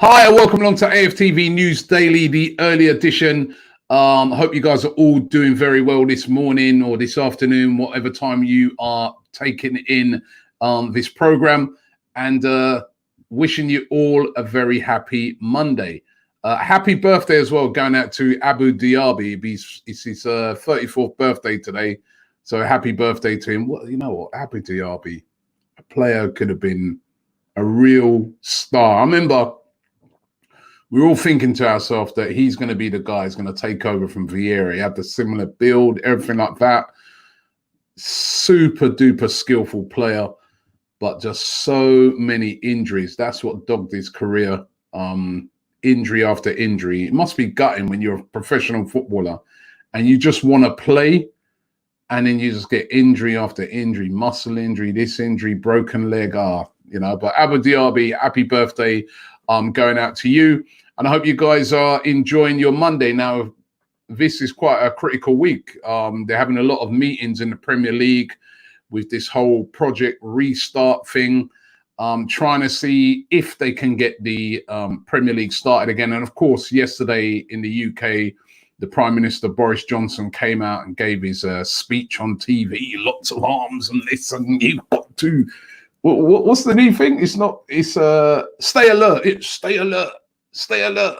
Hi, and welcome along to AFTV News Daily, the early edition. I hope you guys are all doing very well this morning or this afternoon, whatever time you are taking in this program, and wishing you all a very happy Monday. Happy birthday as well, going out to Abu Diaby. It's his 34th birthday today, so happy birthday to him. Well, you know what, Abu Diaby, a player could have been a real star. I remember we were all thinking to ourselves that he's going to be the guy who's going to take over from Vieira. He had the similar build, everything like that. Super duper skillful player, but just so many injuries. That's what dogged his career. Injury after injury. It must be gutting when you're a professional footballer and you just want to play, and then you just get injury after injury, muscle injury, this injury, broken leg. But Abu Diaby, happy birthday. Going out to you, and I hope you guys are enjoying your Monday. Now, this is quite a critical week. They're having a lot of meetings in the Premier League with this whole project restart thing, trying to see if they can get the Premier League started again. And of course, yesterday in the UK, the Prime Minister Boris Johnson came out and gave his speech on TV, lots of arms and this, and you've got to. What's the new thing? It's stay alert. It's stay alert. Stay alert.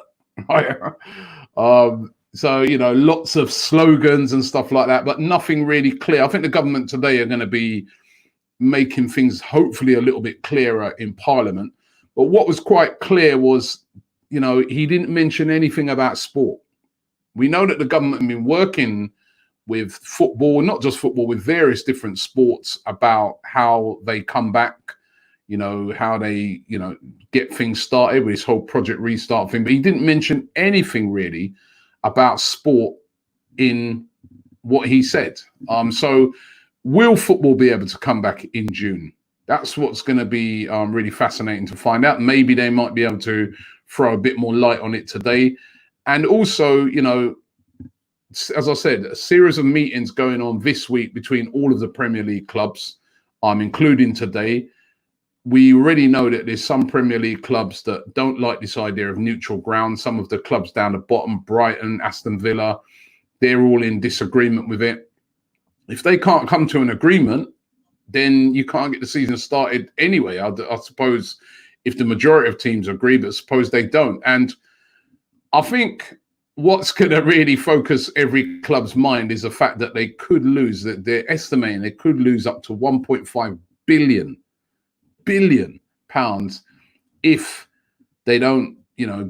So, lots of slogans and stuff like that, but nothing really clear. I think the government today are going to be making things hopefully a little bit clearer in Parliament. But what was quite clear was, he didn't mention anything about sport. We know that the government have been working with football, not just football, with various different sports about how they come back, how they, get things started with this whole project restart thing. But he didn't mention anything really about sport in what he said. So will football be able to come back in June? That's what's going to be really fascinating to find out. Maybe they might be able to throw a bit more light on it today. And also, as I said, a series of meetings going on this week between all of the Premier League clubs, including today. We already know that there's some Premier League clubs that don't like this idea of neutral ground. Some of the clubs down the bottom, Brighton, Aston Villa, they're all in disagreement with it. If they can't come to an agreement, then you can't get the season started anyway. I suppose if the majority of teams agree, but suppose they don't. And I think what's going to really focus every club's mind is the fact that they could lose, that they're estimating they could lose up to 1.5 billion pounds if they don't,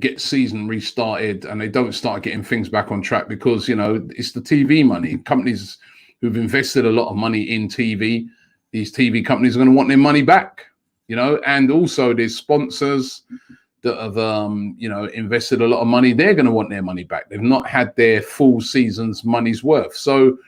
get season restarted and they don't start getting things back on track, because, it's the TV money. Companies who've invested a lot of money in TV, these TV companies are going to want their money back, and also there's sponsors that have, invested a lot of money. They're going to want their money back. They've not had their full season's money's worth. So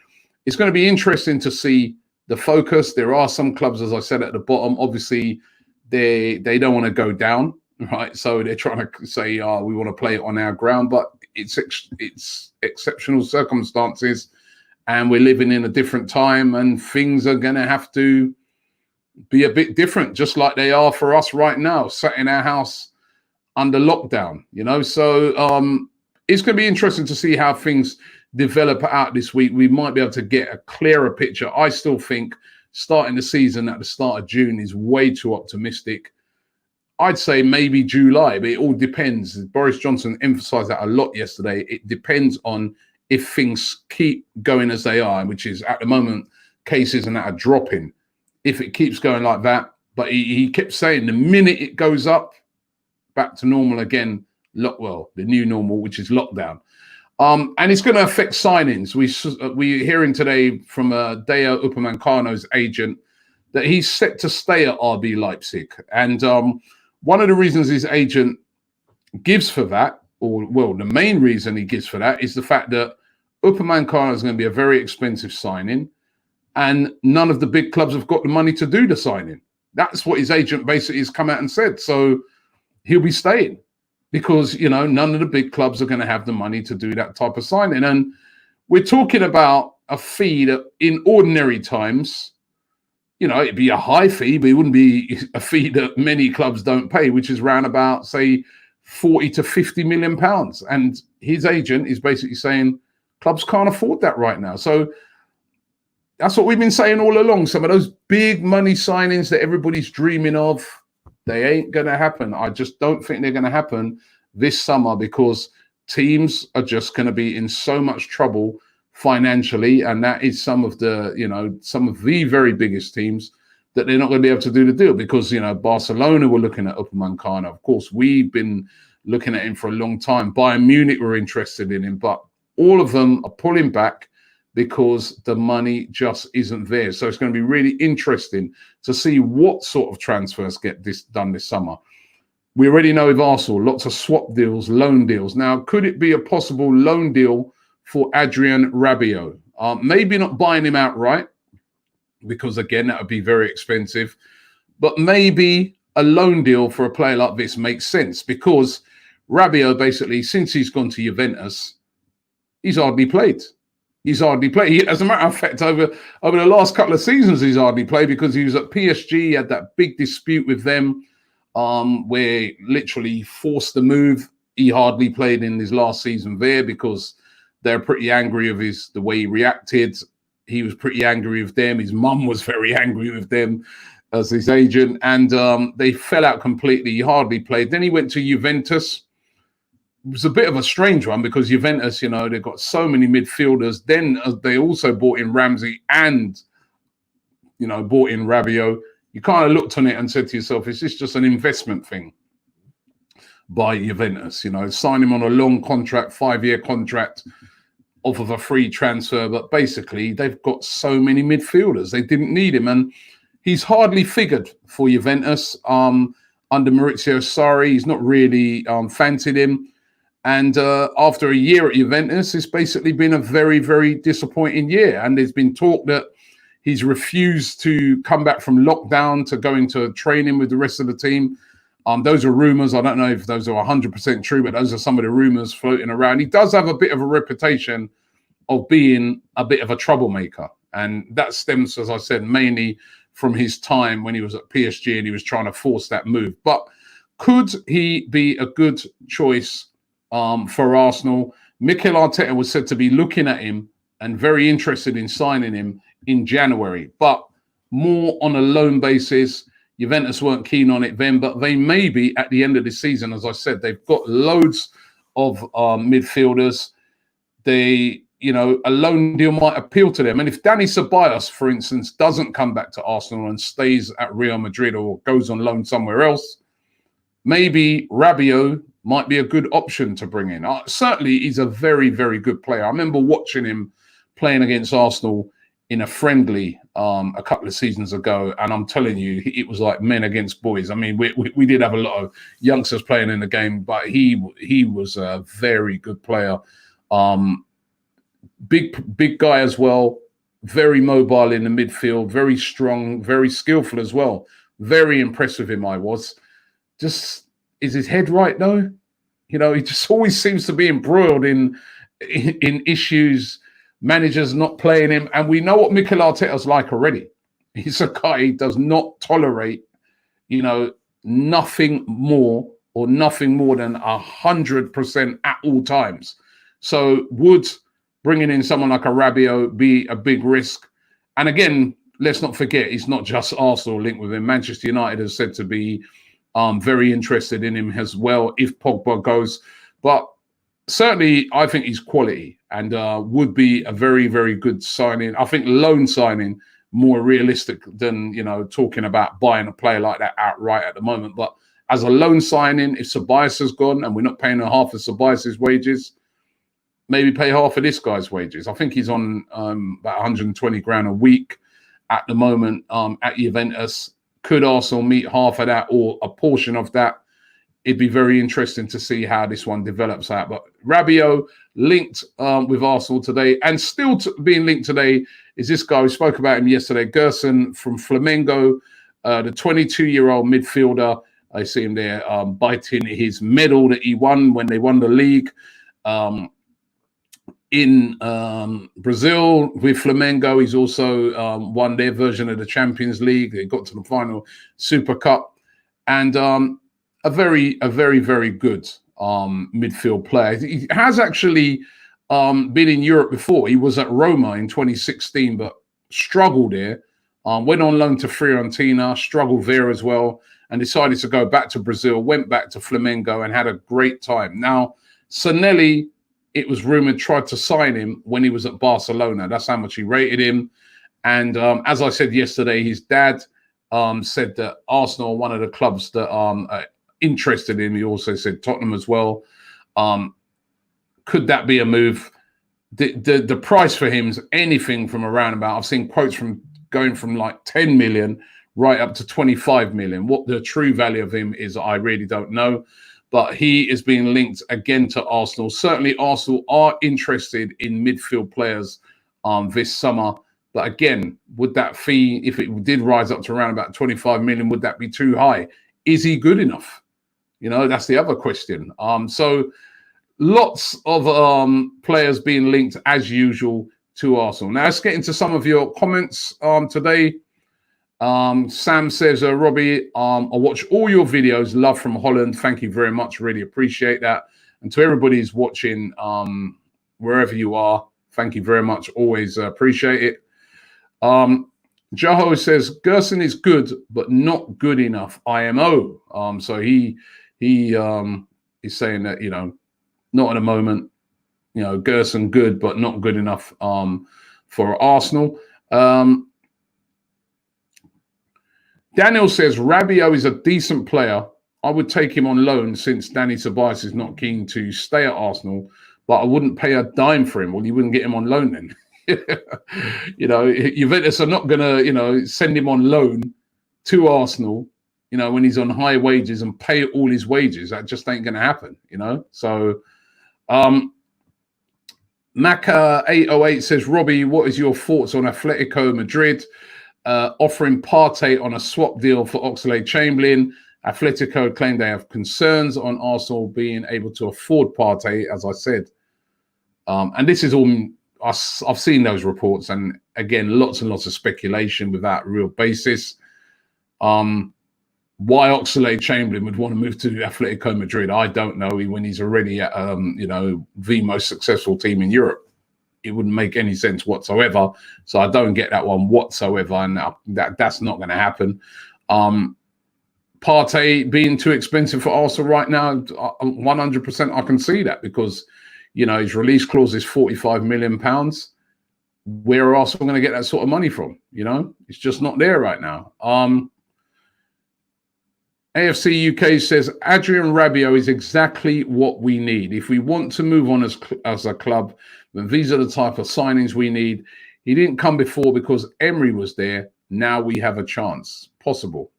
it's going to be interesting to see the focus. There are some clubs, as I said, at the bottom. Obviously, they don't want to go down, right? So they're trying to say, we want to play it on our ground, but it's exceptional circumstances, and we're living in a different time, and things are going to have to be a bit different, just like they are for us right now, sat in our house under lockdown, so it's going to be interesting to see how things develop out this week. We might be able to get a clearer picture. I still think starting the season at the start of June is way too optimistic. I'd say maybe July, but it all depends. Boris Johnson emphasized that a lot yesterday. It depends on if things keep going as they are, which is at the moment cases and that are dropping. If it keeps going like that, but he kept saying the minute it goes up, back to normal again, the new normal, which is lockdown. And it's going to affect signings. We're hearing today from Deo Upamecano's agent that he's set to stay at RB Leipzig. And one of the reasons his agent gives for that, the main reason he gives for that, is the fact that Upamecano is going to be a very expensive signing, and none of the big clubs have got the money to do the signing. That's what his agent basically has come out and said. So he'll be staying, because, none of the big clubs are going to have the money to do that type of signing. And we're talking about a fee that in ordinary times, it'd be a high fee, but it wouldn't be a fee that many clubs don't pay, which is around about, say, 40 to 50 million pounds. And his agent is basically saying clubs can't afford that right now. So that's what we've been saying all along. Some of those big money signings that everybody's dreaming of, they ain't going to happen. I just don't think they're going to happen this summer because teams are just going to be in so much trouble financially. And that is some of the, some of the very biggest teams that they're not going to be able to do the deal because, Barcelona were looking at Upamecano. Of course, we've been looking at him for a long time. Bayern Munich were interested in him, but all of them are pulling back because the money just isn't there. So it's going to be really interesting to see what sort of transfers get done this summer. We already know with Arsenal, lots of swap deals, loan deals. Now, could it be a possible loan deal for Adrien Rabiot? Maybe not buying him outright, because again, that would be very expensive. But maybe a loan deal for a player like this makes sense because Rabiot, basically, since he's gone to Juventus, he's hardly played. As a matter of fact, over the last couple of seasons, he's hardly played because he was at PSG. He had that big dispute with them where literally forced the move. He hardly played in his last season there because they're pretty angry of the way he reacted. He was pretty angry with them. His mum was very angry with them as his agent. And they fell out completely. He hardly played. Then he went to Juventus. It was a bit of a strange one because Juventus, they've got so many midfielders. Then they also bought in Ramsey and, bought in Rabiot. You kind of looked on it and said to yourself, is this just an investment thing by Juventus? Sign him on a long contract, 5-year contract, off of a free transfer, but basically they've got so many midfielders. They didn't need him, and he's hardly figured for Juventus under Maurizio Sarri. He's not really fancied him. And after a year at Juventus, it's basically been a very, very disappointing year. And there's been talk that he's refused to come back from lockdown to go into training with the rest of the team. Those are rumors. I don't know if those are 100% true, but those are some of the rumors floating around. He does have a bit of a reputation of being a bit of a troublemaker. And that stems, as I said, mainly from his time when he was at PSG and he was trying to force that move. But could he be a good choice for Arsenal? Mikel Arteta was said to be looking at him and very interested in signing him in January, but more on a loan basis. Juventus weren't keen on it then, but they may be at the end of the season. As I said, they've got loads of midfielders. A loan deal might appeal to them. And if Dani Ceballos, for instance, doesn't come back to Arsenal and stays at Real Madrid or goes on loan somewhere else, maybe Rabiot might be a good option to bring in. Certainly, he's a very, very good player. I remember watching him playing against Arsenal in a friendly a couple of seasons ago, and I'm telling you, it was like men against boys. I mean, we did have a lot of youngsters playing in the game, but he was a very good player. Big guy as well, very mobile in the midfield, very strong, very skillful as well. Very impressed with him, I was. Just, is his head right though? He just always seems to be embroiled in issues. Managers not playing him, and we know what Mikel Arteta's like already. He's a guy who does not tolerate, nothing more than 100% at all times. So would bringing in someone like a Rabiot be a big risk? And again, let's not forget, it's not just Arsenal linked with him. Manchester United has said to be very interested in him as well if Pogba goes. But certainly, I think he's quality and would be a very, very good signing. I think loan signing more realistic than, talking about buying a player like that outright at the moment. But as a loan signing, if Ceballos has gone and we're not paying half of Ceballos' wages, maybe pay half of this guy's wages. I think he's on about 120 grand a week at the moment at Juventus. Could Arsenal meet half of that or a portion of that? It'd be very interesting to see how this one develops out. But Rabiot linked with Arsenal today, and still being linked today is this guy. We spoke about him yesterday, Gerson from Flamengo, the 22-year-old midfielder. I see him there biting his medal that he won when they won the league in Brazil with Flamengo. He's also won their version of the Champions League. They got to the final Super Cup. And very good midfield player. He has actually been in Europe before. He was at Roma in 2016, but struggled there. Went on loan to Fiorentina, struggled there as well, and decided to go back to Brazil, went back to Flamengo and had a great time. Now, Sanelli, it was rumored, tried to sign him when he was at Barcelona. That's how much he rated him. And as I said yesterday, his dad said that Arsenal are one of the clubs that are interested in him. He also said Tottenham as well. Could that be a move? The price for him is anything from around about, I've seen quotes from going from like 10 million right up to 25 million. What the true value of him is, I really don't know. But he is being linked again to Arsenal. Certainly, Arsenal are interested in midfield players this summer. But again, would that fee, if it did rise up to around about 25 million, would that be too high? Is he good enough? You know, that's the other question. So lots of players being linked as usual to Arsenal. Now, let's get into some of your comments today. Sam says, Robbie, I watch all your videos. Love from Holland. Thank you very much. Really appreciate that. And to everybody who's watching, wherever you are, thank you very much. Always appreciate it. Joho says, Gerson is good, but not good enough. IMO. So he is saying that, you know, not at the moment, you know, Gerson good, but not good enough for Arsenal. Daniel says, Rabiot is a decent player. I would take him on loan since Danny Ceballos is not keen to stay at Arsenal, but I wouldn't pay a dime for him. Well, you wouldn't get him on loan then. You know, Juventus are not going to, you know, send him on loan to Arsenal, you know, when he's on high wages and pay all his wages. That just ain't going to happen, you know. So, Maca808 says, Robbie, what is your thoughts on Atletico Madrid offering Partey on a swap deal for Oxlade-Chamberlain? Atletico claim they have concerns on Arsenal being able to afford Partey, as I said. And this is all, I've seen those reports, and again, lots and lots of speculation without real basis. Why Oxlade-Chamberlain would want to move to Atletico Madrid, I don't know. When he's already at, you know, the most successful team in Europe, it wouldn't make any sense whatsoever. So I don't get that one whatsoever, and that's not going to happen. Partey being too expensive for Arsenal right now, 100% I can see that, because, you know, his release clause is £45 million. Where are Arsenal going to get that sort of money from? You know, it's just not there right now. AFC UK says, Adrien Rabiot is exactly what we need. If we want to move on as a club, then these are the type of signings we need. He didn't come before because Emery was there. Now we have a chance. Possible.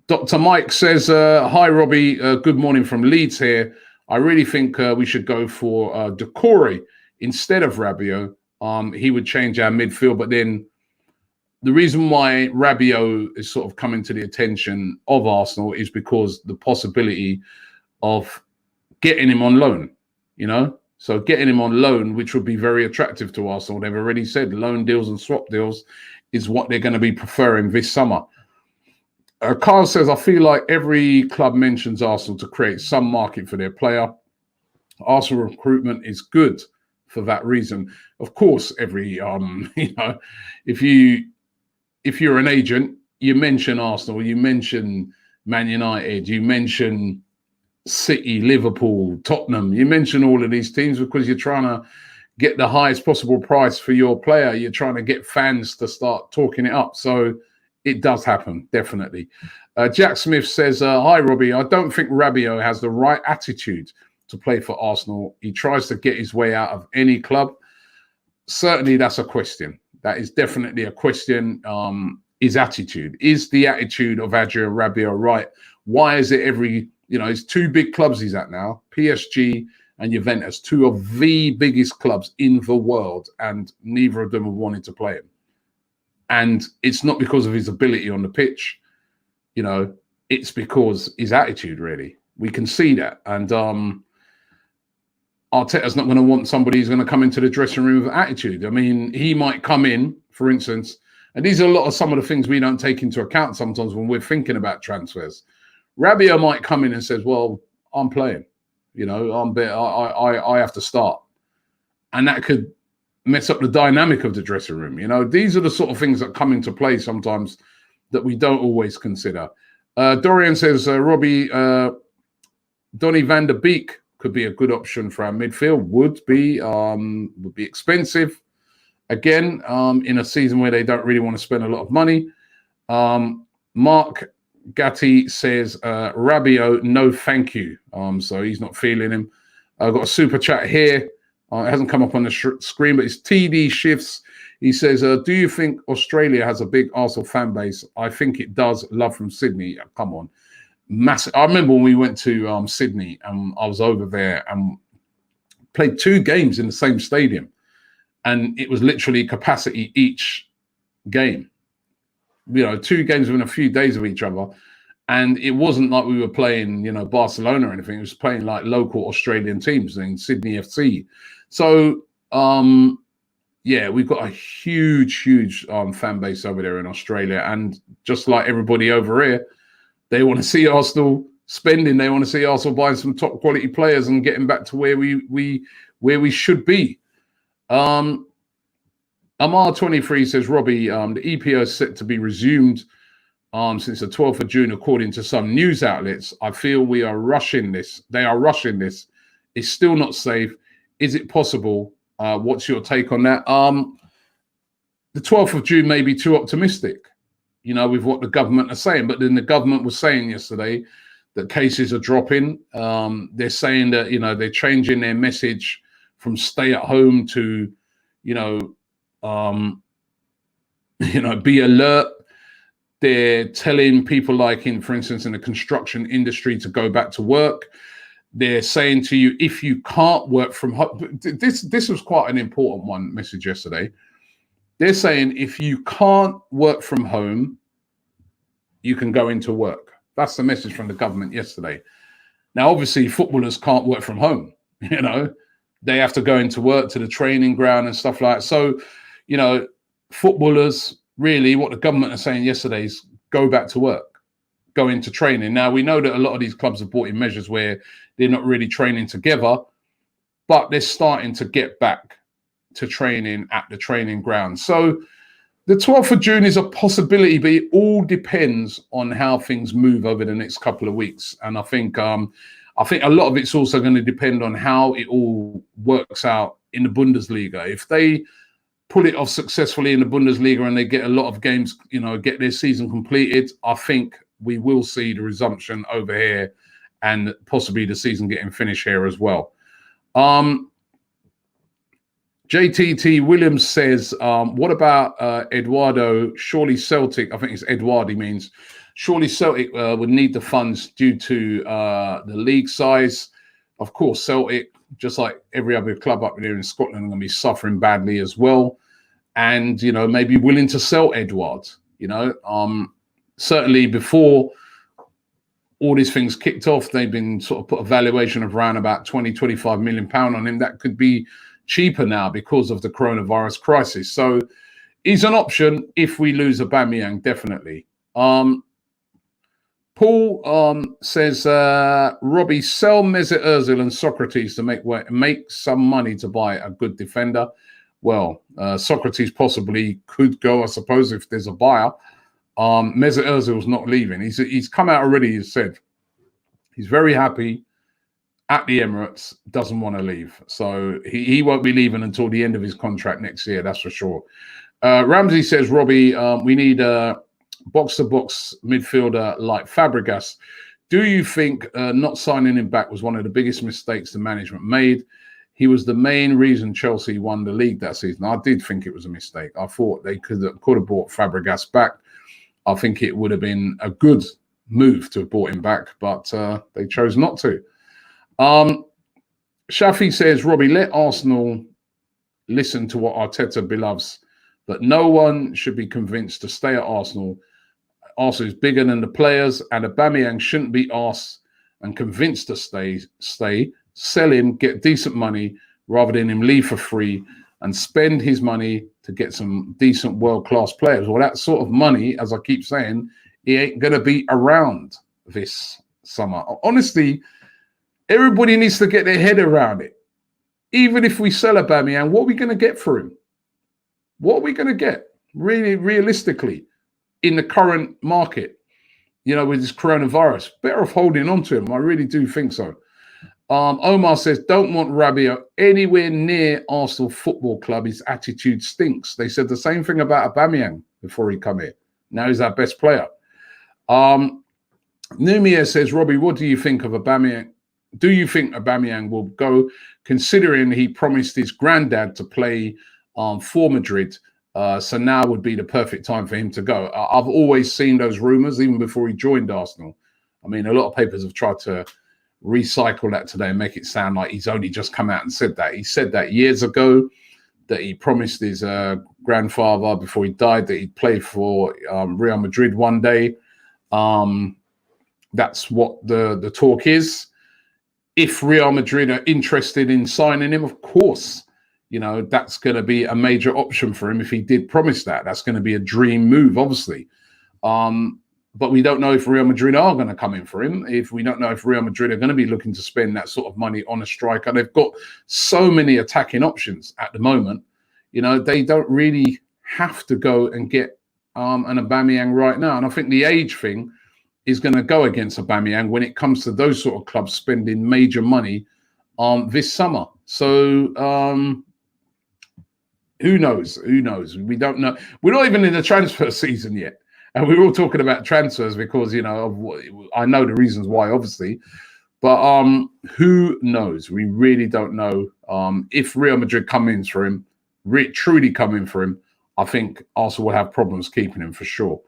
Dr. Mike says, hi, Robbie. Good morning from Leeds here. I really think we should go for Decore instead of Rabiot. He would change our midfield, but then the reason why Rabiot is sort of coming to the attention of Arsenal is because the possibility of getting him on loan, you know? So getting him on loan, which would be very attractive to Arsenal. They've already said loan deals and swap deals is what they're going to be preferring this summer. Carl says, I feel like every club mentions Arsenal to create some market for their player. Arsenal recruitment is good for that reason. Of course, every, you know, if you're an agent, you mention Arsenal, you mention Man United, you mention City, Liverpool, Tottenham, you mention all of these teams because you're trying to get the highest possible price for your player. You're trying to get fans to start talking it up. So it does happen, definitely. Jack Smith says, hi, Robbie. I don't think Rabiot has the right attitude to play for Arsenal. He tries to get his way out of any club. Certainly, that's a question. That is definitely a question. His attitude. Is the attitude of Adrien Rabiot right? Why is it every, you know, it's two big clubs he's at now, PSG and Juventus, two of the biggest clubs in the world, and neither of them have wanted to play him. And it's not because of his ability on the pitch, you know, it's because his attitude, really. We can see that. And Arteta's not going to want somebody who's going to come into the dressing room with attitude. I mean, he might come in, for instance, And these are a lot of some of the things we don't take into account sometimes when we're thinking about transfers. Rabiot might come in and says, well, I'm playing, you know, I have to start. And that could mess up the dynamic of the dressing room. You know, these are the sort of things that come into play sometimes that we don't always consider. Dorian says, Robbie, Donny van der Beek could be a good option for our midfield. Would be expensive. Again, in a season where they don't really want to spend a lot of money. Mark Gatti says, Rabiot, no thank you. So he's not feeling him. I've got a super chat here. It hasn't come up on the screen, but it's TD Shifts. He says, do you think Australia has a big Arsenal fan base? I think it does. Love from Sydney. Come on. Massive. I remember when we went to Sydney and I was over there and played 2 games in the same stadium. And it was literally capacity each game. You know, 2 games within a few days of each other. And it wasn't like we were playing, you know, Barcelona or anything. It was playing like local Australian teams in Sydney FC. So, yeah, we've got a huge fan base over there in Australia. And just like everybody over here, they want to see Arsenal spending. They want to see Arsenal buying some top quality players and getting back to where we should be. Amar23 says, Robbie, the EPO is set to be resumed since the 12th of June, according to some news outlets. I feel we are rushing this. They are rushing this. It's still not safe. Is it possible? What's your take on that? The 12th of June may be too optimistic, you know, with what the government are saying. But then the government was saying yesterday that cases are dropping. They're saying that, you know, they're changing their message from stay at home to, be alert. They're telling people, like for instance, in the construction industry, to go back to work. They're saying to you, if you can't work from home, this was quite an important one message yesterday. They're saying if you can't work from home, you can go into work. That's the message from the government yesterday. Now, obviously, footballers can't work from home. You know, they have to go into work, to the training ground and stuff like that. So, you know, footballers, really what the government are saying yesterday is go back to work, go into training. Now, we know that a lot of these clubs have brought in measures where they're not really training together, but they're starting to get back to training at the training ground. So the 12th of June is a possibility, but it all depends on how things move over the next couple of weeks. And I think a lot of it's also going to depend on how it all works out in the Bundesliga. If they pull it off successfully in the Bundesliga and they get a lot of games, you know, get their season completed, I think we will see the resumption over here and possibly the season getting finished here as well. JTT Williams says, what about Eduardo? Surely Celtic, I think it's Edward he means, surely Celtic would need the funds due to the league size. Of course, Celtic, just like every other club up there in Scotland, are going to be suffering badly as well. And, you know, maybe willing to sell Edward, you know. Certainly before all these things kicked off, they've been sort of put a valuation of around about 20, 25 million pound on him. That could be cheaper now because of the coronavirus crisis. So he's an option if we lose Aubameyang, definitely. Paul says, Robbie, sell Mesut Ozil and Socrates to make some money to buy a good defender. Well, Socrates possibly could go, I suppose, if there's a buyer. Mesut Ozil's not leaving. He's come out already. He's said he's very happy at the Emirates, doesn't want to leave. So he won't be leaving until the end of his contract next year, that's for sure. Ramsey says, Robbie, we need a box-to-box midfielder like Fabregas. Do you think not signing him back was one of the biggest mistakes the management made? He was the main reason Chelsea won the league that season. I did think it was a mistake. I thought they could have bought Fabregas back. I think it would have been a good move to have bought him back, but they chose not to. Shafi says, Robbie, let Arsenal listen to what Arteta beloves, but no one should be convinced to stay at Arsenal. Arsenal is bigger than the players, and Aubameyang shouldn't be asked and convinced to stay. Sell him, get decent money, rather than him leave for free and spend his money to get some decent world-class players. Well, that sort of money, as I keep saying, he ain't going to be around this summer. Honestly, everybody needs to get their head around it. Even if we sell Aubameyang, what are we going to get for him? What are we going to get, really, realistically, in the current market? You know, with this coronavirus, better off holding on to him. I really do think so. Omar says, don't want Rabiot anywhere near Arsenal Football Club. His attitude stinks. They said the same thing about Aubameyang before he come here. Now he's our best player. Numia says, Robbie, what do you think of Aubameyang? Do you think Aubameyang will go, considering he promised his granddad to play for Madrid? So now would be the perfect time for him to go. I've always seen those rumours, even before he joined Arsenal. I mean, a lot of papers have tried to recycle that today and make it sound like he's only just come out and said that. He said that years ago, that he promised his grandfather before he died that he'd play for Real Madrid one day. That's what the talk is. If Real Madrid are interested in signing him, of course, you know, that's going to be a major option for him if he did promise that. That's going to be a dream move, obviously. But we don't know if Real Madrid are going to come in for him. If we don't know if Real Madrid are going to be looking to spend that sort of money on a striker. They've got so many attacking options at the moment. You know, they don't really have to go and get an Aubameyang right now. And I think the age thing is going to go against Aubameyang when it comes to those sort of clubs spending major money this summer. So who knows? Who knows? We don't know. We're not even in the transfer season yet. And we're all talking about transfers because, you know, I know the reasons why, obviously. But who knows? We really don't know. If Real Madrid come in for him, truly come in for him, I think Arsenal will have problems keeping him for sure.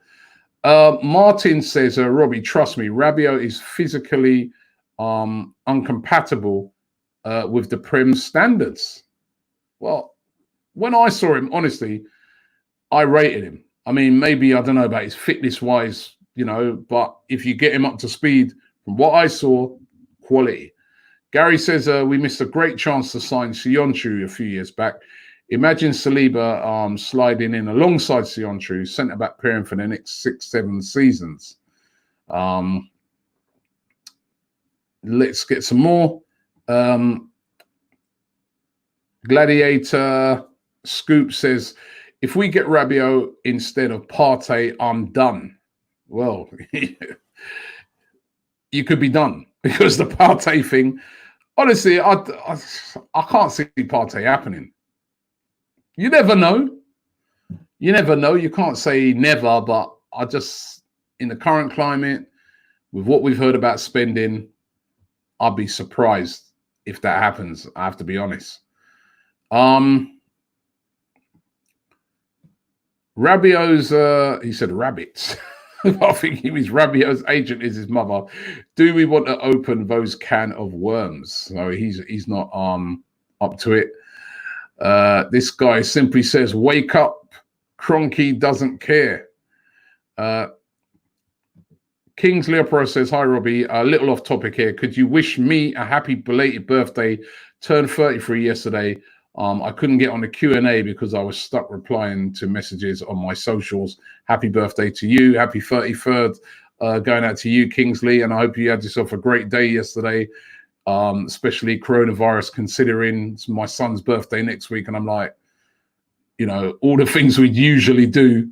Martin says, Robbie, trust me, Rabiot is physically incompatible with the Prem standards. Well, when I saw him, honestly, I rated him. I mean, maybe, I don't know about his fitness-wise, you know, but if you get him up to speed, from what I saw, quality. Gary says, we missed a great chance to sign Sionchu a few years back. Imagine Saliba sliding in alongside Sionchu, centre-back pairing for the next 6-7 seasons. Let's get some more. Gladiator Scoop says, if we get Rabiot instead of Partey, I'm done. Well, you could be done because the Partey thing, honestly, I can't see Partey happening. You never know. You never know. You can't say never, but I just, in the current climate, with what we've heard about spending, I'd be surprised if that happens. I have to be honest. Rabiot's, he said rabbits. I think he was Rabiot's agent is his mother. Do we want to open those can of worms? So he's not up to it. This guy simply says, wake up. Cronky doesn't care. Kingsley Opera says, hi, Robbie. A little off topic here. Could you wish me a happy belated birthday? Turned 33 yesterday. I couldn't get on the Q&A because I was stuck replying to messages on my socials. Happy birthday to you. Happy 33rd going out to you, Kingsley. And I hope you had yourself a great day yesterday, especially coronavirus, considering it's my son's birthday next week. And I'm like, you know, all the things we usually do,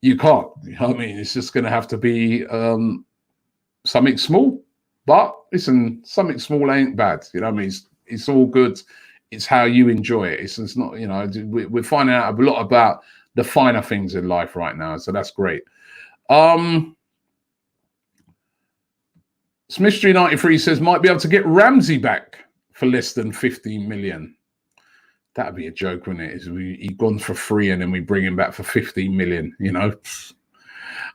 you can't. You know what I mean? It's just going to have to be something small. But listen, something small ain't bad. You know what I mean? It's all good. It's how you enjoy it. It's not, you know, we're finding out a lot about the finer things in life right now. So that's great. Smithstry 93 says, might be able to get Ramsey back for less than 15 million. That'd be a joke, wouldn't it? He'd gone for free and then we bring him back for 15 million, you know.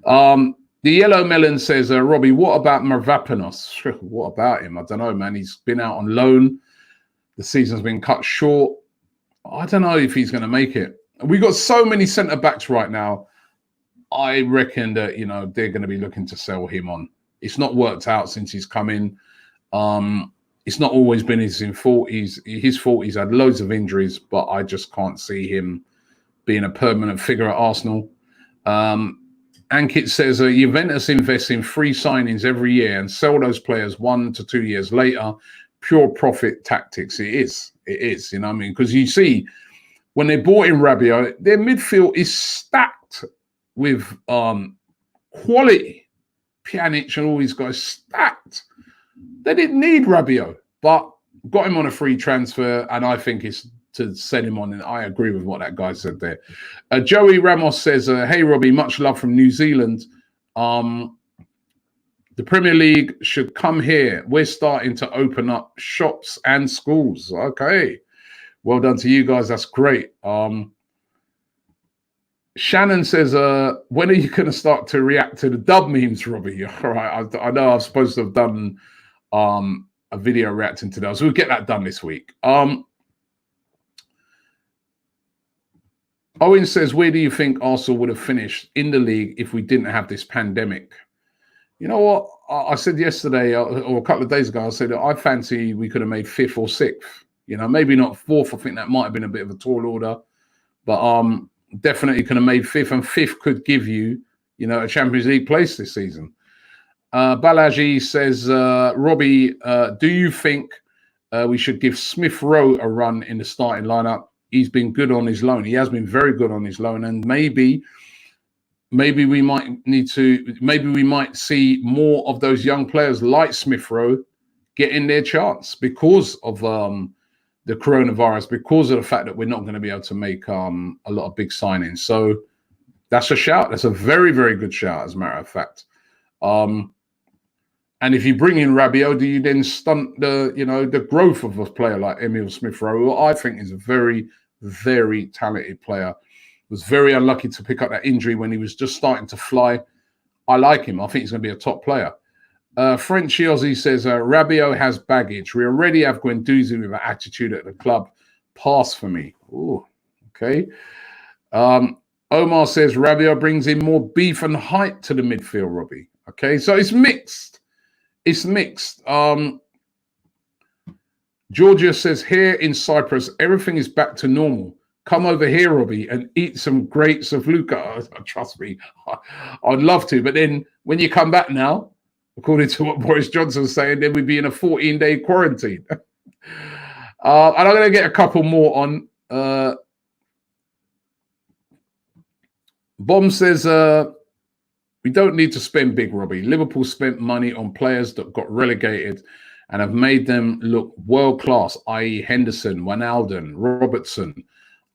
The Yellow Melon says, Robbie, what about Mavropanos? What about him? I don't know, man. He's been out on loan. The season's been cut short. I don't know if he's going to make it. We've got so many centre-backs right now. I reckon that, you know, they're going to be looking to sell him on. It's not worked out since he's come in. it's not always been his fault. His fault. He's had loads of injuries, but I just can't see him being a permanent figure at Arsenal. Ankit says Juventus invests in free signings every year and sell those players 1 to 2 years later. Pure profit tactics. It is. You know what I mean? Because you see, when they bought in Rabiot, their midfield is stacked with quality. Pjanic and all these guys stacked. They didn't need Rabiot, but got him on a free transfer, and I think it's to send him on. And I agree with what that guy said there. Joey Ramos says, hey, Robbie, much love from New Zealand. The Premier League should come here. We're starting to open up shops and schools. Okay. Well done to you guys. That's great. Shannon says, when are you going to start to react to the dub memes, Robbie? All right. I know I'm supposed to have done a video reacting to those. We'll get that done this week. Owen says, where do you think Arsenal would have finished in the league if we didn't have this pandemic? You know what? I said yesterday or a couple of days ago, I said that I fancy we could have made 5th or 6th. You know, maybe not 4th. I think that might have been a bit of a tall order. But definitely could have made 5th. And 5th could give you, you know, a Champions League place this season. Balaji says, Robbie, do you think we should give Smith Rowe a run in the starting lineup? He's been good on his loan. He has been very good on his loan, and maybe we might see more of those young players like Smith Rowe getting their chance because of the coronavirus, because of the fact that we're not going to be able to make a lot of big signings. So that's a shout. That's a very, very good shout, as a matter of fact. And if you bring in Rabiot, do you then stunt the growth of a player like Emile Smith Rowe, who I think is a very, very talented player? Was very unlucky to pick up that injury when he was just starting to fly. I like him. I think he's going to be a top player. French Ozzy says, Rabiot has baggage. We already have Guendouzi with an attitude at the club. Pass for me. Ooh, okay. Omar says, Rabiot brings in more beef and height to the midfield, Robbie. Okay, so it's mixed. It's mixed. Georgia says, here in Cyprus, everything is back to normal. Come over here, Robbie, and eat some great Savluka. Trust me, I'd love to. But then when you come back now, according to what Boris Johnson was saying, then we'd be in a 14-day quarantine. And I'm going to get a couple more on. Bomb says, we don't need to spend big, Robbie. Liverpool spent money on players that got relegated and have made them look world-class, i.e. Henderson, Wijnaldum, Robertson.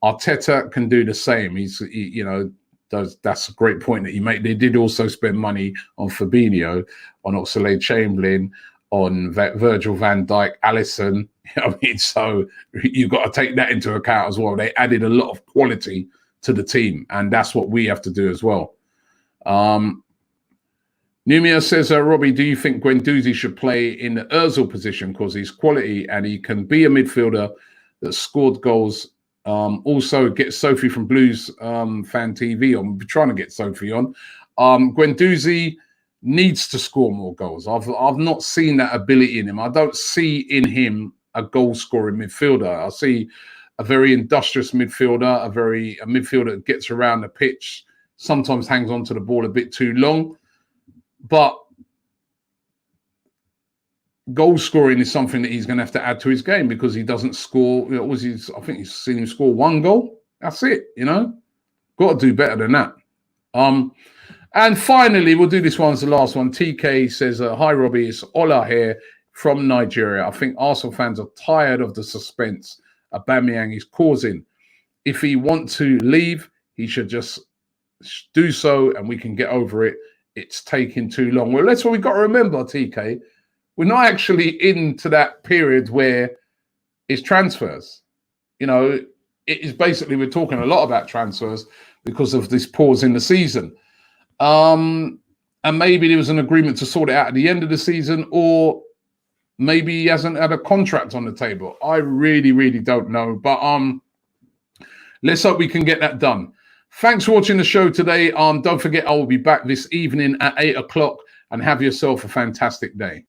Arteta can do the same. That's a great point that you make. They did also spend money on Fabinho, on Oxlade-Chamberlain, on Virgil van Dijk, Alisson. I mean, so you've got to take that into account as well. They added a lot of quality to the team, and that's what we have to do as well. Numia says, Robbie, do you think Guendouzi should play in the Ozil position because he's quality and he can be a midfielder that scored goals? Also, get Sophie from Blues Fan TV on. We're trying to get Sophie on. Guendouzi needs to score more goals. I've not seen that ability in him. I don't see in him a goal-scoring midfielder. I see a very industrious midfielder, a midfielder that gets around the pitch, sometimes hangs on to the ball a bit too long. But goal scoring is something that he's going to have to add to his game because he doesn't score. I think he's seen him score 1 goal. That's it, Got to do better than that. And finally, we'll do this one as the last one. TK says, hi, Robbie, it's Ola here from Nigeria. I think Arsenal fans are tired of the suspense Aubameyang is causing. If he wants to leave, he should just do so and we can get over it. It's taking too long. Well, that's what we've got to remember, TK. We're not actually into that period where it's transfers. It is basically, we're talking a lot about transfers because of this pause in the season. And maybe there was an agreement to sort it out at the end of the season, or maybe he hasn't had a contract on the table. I really, really don't know. But let's hope we can get that done. Thanks for watching the show today. Don't forget, I will be back this evening at 8 o'clock, and have yourself a fantastic day.